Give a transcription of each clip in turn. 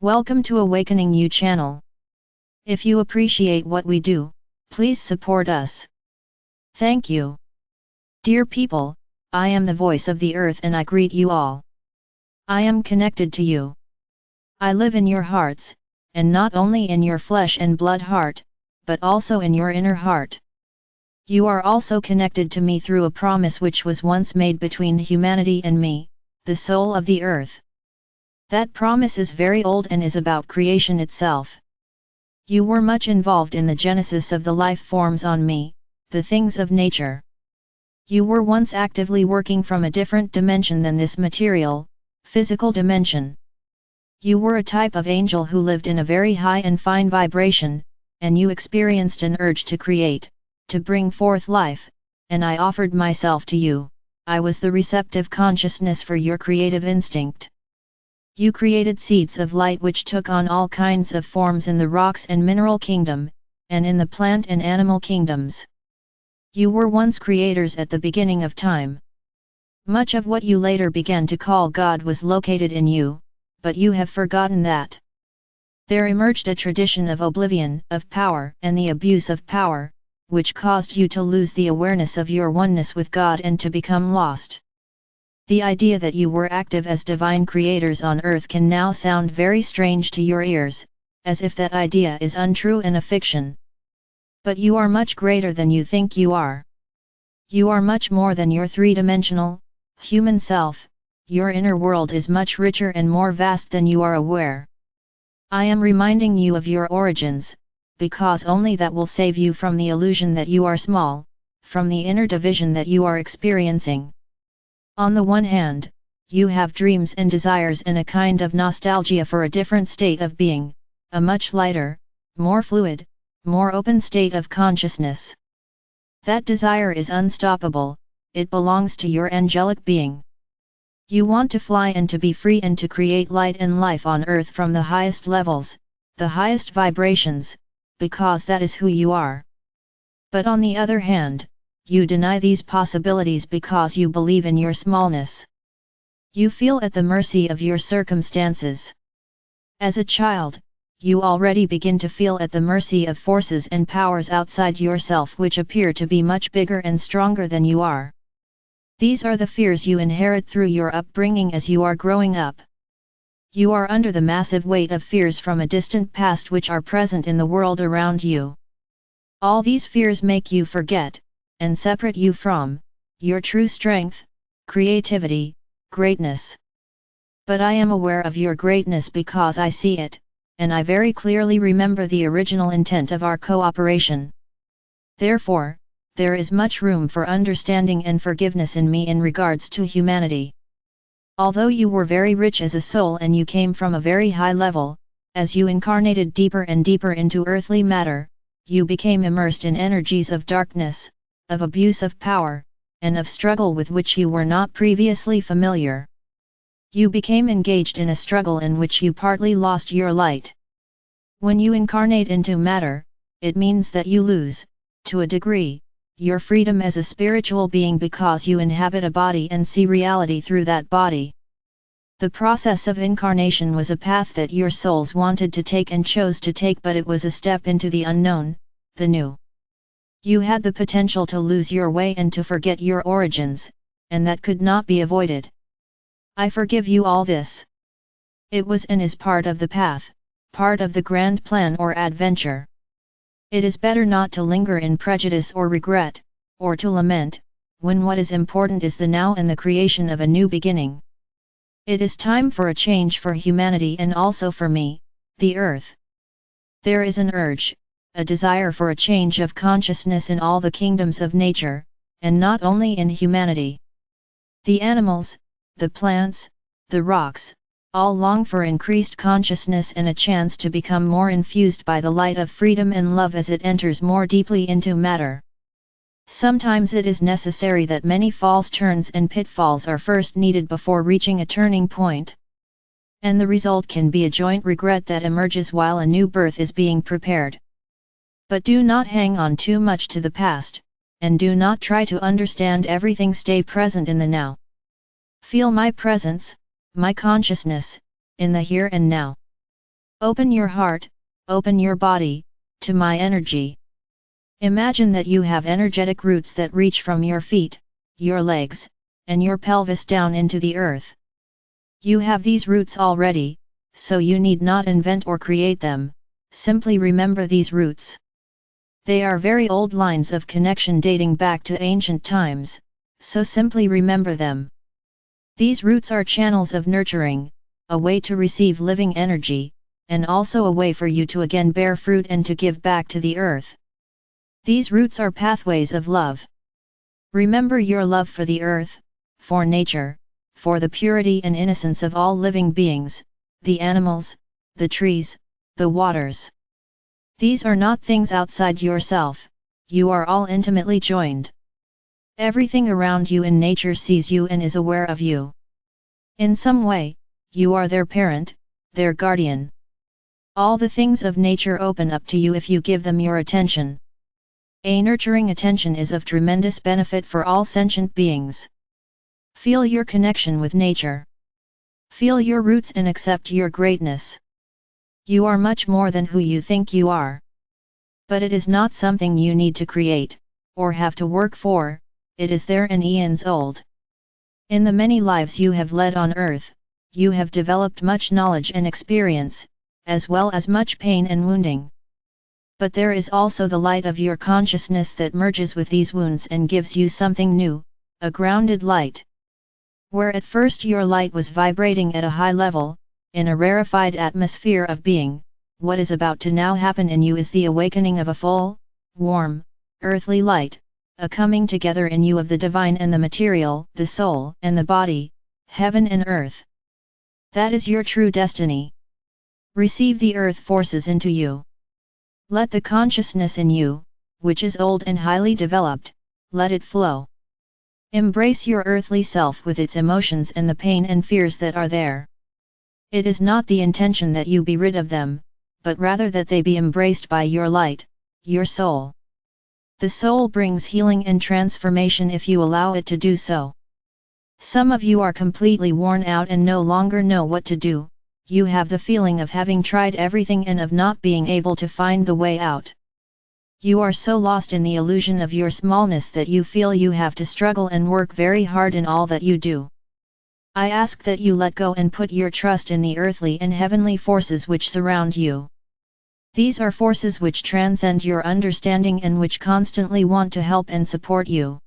Welcome to Awakening You channel. If you appreciate what we do, please support us. Thank you. Dear people, I am the voice of the earth and I greet you all. I am connected to you. I live in your hearts, and not only in your flesh and blood heart, but also in your inner heart. You are also connected to me through a promise which was once made between humanity and me, the soul of the earth. That promise is very old and is about creation itself. You were much involved in the genesis of the life forms on me, the things of nature. You were once actively working from a different dimension than this material, physical dimension. You were a type of angel who lived in a very high and fine vibration, and you experienced an urge to create, to bring forth life, and I offered myself to you. I was the receptive consciousness for your creative instinct. You created seeds of light which took on all kinds of forms in the rocks and mineral kingdom, and in the plant and animal kingdoms. You were once creators at the beginning of time. Much of what you later began to call God was located in you, but you have forgotten that. There emerged a tradition of oblivion, of power and the abuse of power, which caused you to lose the awareness of your oneness with God and to become lost. The idea that you were active as divine creators on earth can now sound very strange to your ears, as if that idea is untrue and a fiction. But you are much greater than you think you are. You are much more than your three-dimensional, human self. Your inner world is much richer and more vast than you are aware. I am reminding you of your origins, because only that will save you from the illusion that you are small, from the inner division that you are experiencing. On the one hand, you have dreams and desires and a kind of nostalgia for a different state of being, a much lighter, more fluid, more open state of consciousness. That desire is unstoppable, it belongs to your angelic being. You want to fly and to be free and to create light and life on earth from the highest levels, the highest vibrations, because that is who you are. But on the other hand, you deny these possibilities because you believe in your smallness. You feel at the mercy of your circumstances. As a child, you already begin to feel at the mercy of forces and powers outside yourself which appear to be much bigger and stronger than you are. These are the fears you inherit through your upbringing as you are growing up. You are under the massive weight of fears from a distant past which are present in the world around you. All these fears make you forget, and separate you from, your true strength, creativity, greatness. But I am aware of your greatness because I see it, and I very clearly remember the original intent of our cooperation. Therefore, there is much room for understanding and forgiveness in me in regards to humanity. Although you were very rich as a soul and you came from a very high level, as you incarnated deeper and deeper into earthly matter, you became immersed in energies of darkness, of abuse of power, and of struggle with which you were not previously familiar. You became engaged in a struggle in which you partly lost your light. When you incarnate into matter, it means that you lose, to a degree, your freedom as a spiritual being because you inhabit a body and see reality through that body. The process of incarnation was a path that your souls wanted to take and chose to take, but it was a step into the unknown, the new. You had the potential to lose your way and to forget your origins, and that could not be avoided. I forgive you all this. It was and is part of the path, part of the grand plan or adventure. It is better not to linger in prejudice or regret, or to lament, when what is important is the now and the creation of a new beginning. It is time for a change for humanity and also for me, the earth. There is an urge, a desire for a change of consciousness in all the kingdoms of nature, and not only in humanity. The animals, the plants, the rocks, all long for increased consciousness and a chance to become more infused by the light of freedom and love as it enters more deeply into matter. Sometimes it is necessary that many false turns and pitfalls are first needed before reaching a turning point. And the result can be a joint regret that emerges while a new birth is being prepared. But do not hang on too much to the past, and do not try to understand everything. Stay present in the now. Feel my presence, my consciousness, in the here and now. Open your heart, open your body, to my energy. Imagine that you have energetic roots that reach from your feet, your legs, and your pelvis down into the earth. You have these roots already, so you need not invent or create them, simply remember these roots. They are very old lines of connection dating back to ancient times, so simply remember them. These roots are channels of nurturing, a way to receive living energy, and also a way for you to again bear fruit and to give back to the earth. These roots are pathways of love. Remember your love for the earth, for nature, for the purity and innocence of all living beings, the animals, the trees, the waters. These are not things outside yourself, you are all intimately joined. Everything around you in nature sees you and is aware of you. In some way, you are their parent, their guardian. All the things of nature open up to you if you give them your attention. A nurturing attention is of tremendous benefit for all sentient beings. Feel your connection with nature. Feel your roots and accept your greatness. You are much more than who you think you are. But it is not something you need to create, or have to work for, it is there and eons old. In the many lives you have led on earth, you have developed much knowledge and experience, as well as much pain and wounding. But there is also the light of your consciousness that merges with these wounds and gives you something new, a grounded light. Where at first your light was vibrating at a high level, in a rarefied atmosphere of being, what is about to now happen in you is the awakening of a full, warm, earthly light, a coming together in you of the divine and the material, the soul and the body, heaven and earth. That is your true destiny. Receive the earth forces into you. Let the consciousness in you, which is old and highly developed, let it flow. Embrace your earthly self with its emotions and the pain and fears that are there. It is not the intention that you be rid of them, but rather that they be embraced by your light, your soul. The soul brings healing and transformation if you allow it to do so. Some of you are completely worn out and no longer know what to do, you have the feeling of having tried everything and of not being able to find the way out. You are so lost in the illusion of your smallness that you feel you have to struggle and work very hard in all that you do. I ask that you let go and put your trust in the earthly and heavenly forces which surround you. These are forces which transcend your understanding and which constantly want to help and support you.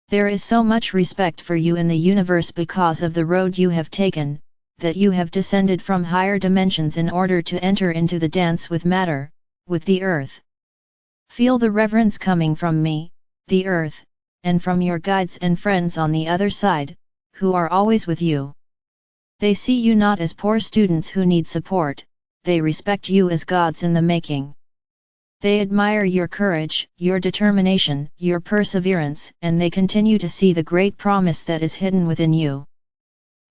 There is so much respect for you in the universe because of the road you have taken, that you have descended from higher dimensions in order to enter into the dance with matter, with the earth. Feel the reverence coming from me, the earth, and from your guides and friends on the other side, who are always with you. They see you not as poor students who need support, they respect you as gods in the making. They admire your courage, your determination, your perseverance, and they continue to see the great promise that is hidden within you.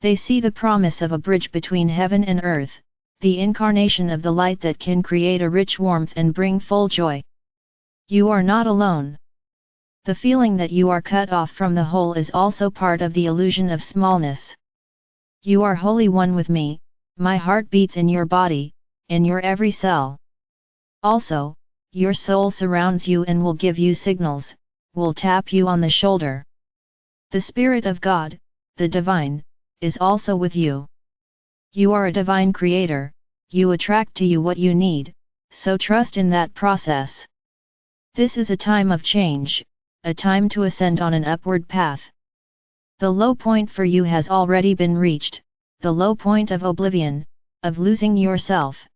They see the promise of a bridge between heaven and earth, the incarnation of the light that can create a rich warmth and bring full joy. You are not alone. The feeling that you are cut off from the whole is also part of the illusion of smallness. You are wholly one with me, my heart beats in your body, in your every cell. Also, your soul surrounds you and will give you signals, will tap you on the shoulder. The Spirit of God, the Divine, is also with you. You are a divine creator, you attract to you what you need, so trust in that process. This is a time of change, a time to ascend on an upward path. The low point for you has already been reached, the low point of oblivion, of losing yourself.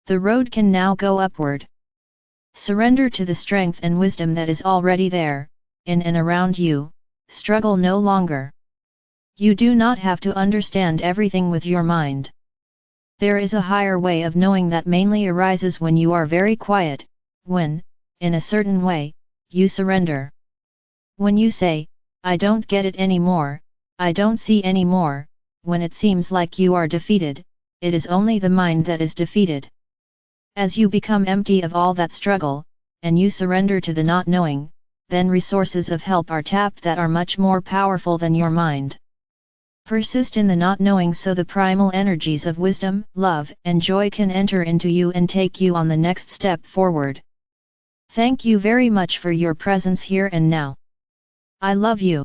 The road can now go upward. Surrender to the strength and wisdom that is already there, in and around you, struggle no longer. You do not have to understand everything with your mind. There is a higher way of knowing that mainly arises when you are very quiet, when, in a certain way, you surrender. When you say, I don't get it anymore, I don't see anymore, when it seems like you are defeated, it is only the mind that is defeated. As you become empty of all that struggle, and you surrender to the not knowing, then resources of help are tapped that are much more powerful than your mind. Persist in the not knowing so the primal energies of wisdom, love and joy can enter into you and take you on the next step forward. Thank you very much for your presence here and now. I love you.